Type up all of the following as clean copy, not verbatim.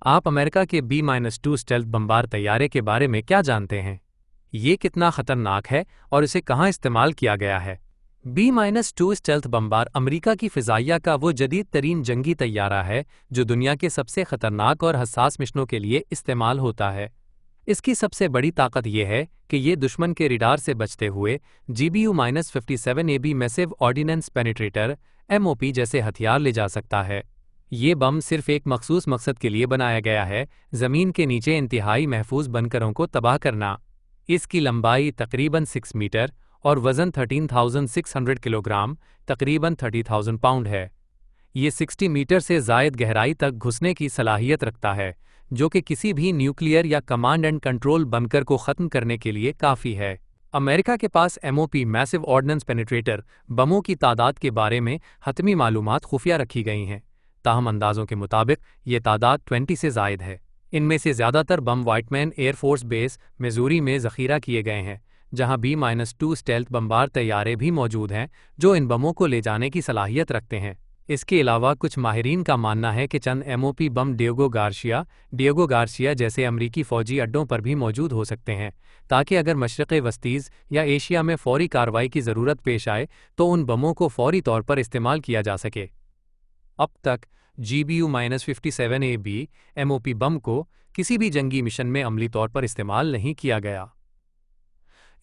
آپ امریکہ کے B-2 stealth بمبار طیارے کے بارے میں کیا جانتے ہیں؟ یہ کتنا خطرناک ہے اور اسے کہاں استعمال کیا گیا ہے؟ B-2 اسٹیلتھ بمبار امریکہ کی فضائیہ کا وہ جدید ترین جنگی طیارہ ہے جو دنیا کے سب سے خطرناک اور حساس مشنوں کے لیے استعمال ہوتا ہے۔ اس کی سب سے بڑی طاقت یہ ہے کہ یہ دشمن کے ریڈار سے بچتے ہوئے GBU-57AB میسو آرڈیننس پینیٹریٹر MOP جیسے ہتھیار لے جا سکتا ہے۔ یہ بم صرف ایک مخصوص مقصد کے لیے بنایا گیا ہے، زمین کے نیچے انتہائی محفوظ بنکروں کو تباہ کرنا۔ اس کی لمبائی تقریباً 6 میٹر اور وزن 13,600 کلو گرام، تقریباً 30,000 پاؤنڈ ہے۔ یہ 60 میٹر سے زائد گہرائی تک گھسنے کی صلاحیت رکھتا ہے، جو کہ کسی بھی نیوکلیئر یا کمانڈ اینڈ کنٹرول بنکر کو ختم کرنے کے لیے کافی ہے۔ امریکہ کے پاس MOP میسو آرڈیننس پینیٹریٹر بموں کی تعداد کے بارے میں حتمی معلومات خفیہ رکھی گئی ہیں، تاہم اندازوں کے مطابق یہ تعداد 20 سے زائد ہے۔ ان میں سے زیادہ تر بم وائٹ مین ایئر فورس بیس، میزوری میں ذخیرہ کیے گئے ہیں، جہاں B-2 اسٹیلتھ بمبار طیارے بھی موجود ہیں جو ان بموں کو لے جانے کی صلاحیت رکھتے ہیں۔ اس کے علاوہ کچھ ماہرین کا ماننا ہے کہ چند MOP بم ڈیگو گارسیا جیسے امریکی فوجی اڈوں پر بھی موجود ہو سکتے ہیں، تاکہ اگر مشرق وسطیز یا ایشیا میں فوری کارروائی کی ضرورت پیش آئے تو ان بموں کو فوری طور پر استعمال کیا جا سکے۔ اب تک GBU-57AB MOP بم کو کسی بھی جنگی مشن میں عملی طور پر استعمال نہیں کیا گیا۔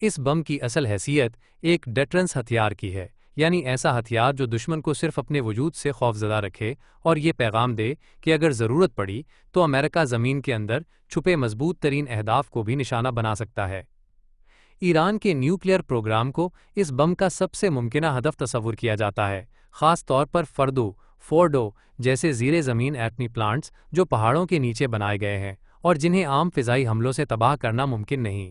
اس بم کی اصل حیثیت ایک ڈیٹرنس ہتھیار کی ہے، یعنی ایسا ہتھیار جو دشمن کو صرف اپنے وجود سے خوفزدہ رکھے اور یہ پیغام دے کہ اگر ضرورت پڑی تو امریکہ زمین کے اندر چھپے مضبوط ترین اہداف کو بھی نشانہ بنا سکتا ہے۔ ایران کے نیوکلیئر پروگرام کو اس بم کا سب سے ممکنہ ہدف تصور کیا جاتا ہے، خاص طور پر فورڈو جیسے زیر زمین ایٹمی پلانٹس جو پہاڑوں کے نیچے بنائے گئے ہیں اور جنہیں عام فضائی حملوں سے تباہ کرنا ممکن نہیں۔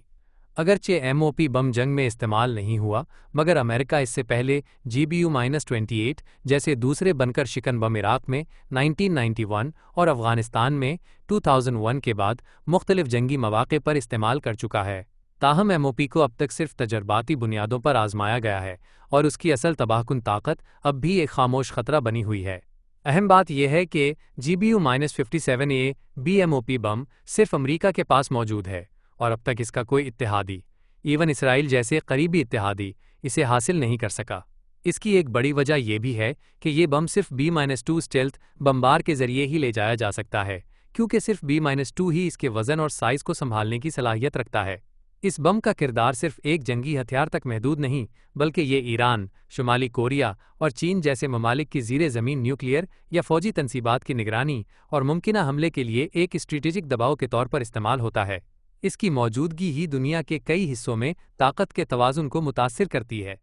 اگرچہ MOP بم جنگ میں استعمال نہیں ہوا، مگر امریکہ اس سے پہلے GBU-28 جیسے دوسرے بنکر شکن بم عراق میں 1991 اور افغانستان میں 2001 کے بعد مختلف جنگی مواقع پر استعمال کر چکا ہے۔ تاہم MOP کو اب تک صرف تجرباتی بنیادوں پر آزمایا گیا ہے اور اس کی اصل تباہ کن طاقت اب بھی ایک خاموش خطرہ بنی ہوئی ہے۔ اہم بات یہ ہے کہ GBU-57AB MOP بم صرف امریکہ کے پاس موجود ہے اور اب تک اس کا کوئی اتحادی، ایون اسرائیل جیسے قریبی اتحادی، اسے حاصل نہیں کر سکا۔ اس کی ایک بڑی وجہ یہ بھی ہے کہ یہ بم صرف B-2 اسٹیلتھ بمبار کے ذریعے ہی لے جایا جا سکتا ہے، کیونکہ صرف B-2 ہی اس کے وزن اور سائز کو سنبھالنے کی صلاحیت رکھتا ہے۔ اس بم کا کردار صرف ایک جنگی ہتھیار تک محدود نہیں، بلکہ یہ ایران، شمالی کوریا اور چین جیسے ممالک کی زیر زمین نیوکلیئر یا فوجی تنصیبات کی نگرانی اور ممکنہ حملے کے لیے ایک اسٹریٹجک دباؤ کے طور پر استعمال ہوتا ہے۔ اس کی موجودگی ہی دنیا کے کئی حصوں میں طاقت کے توازن کو متاثر کرتی ہے۔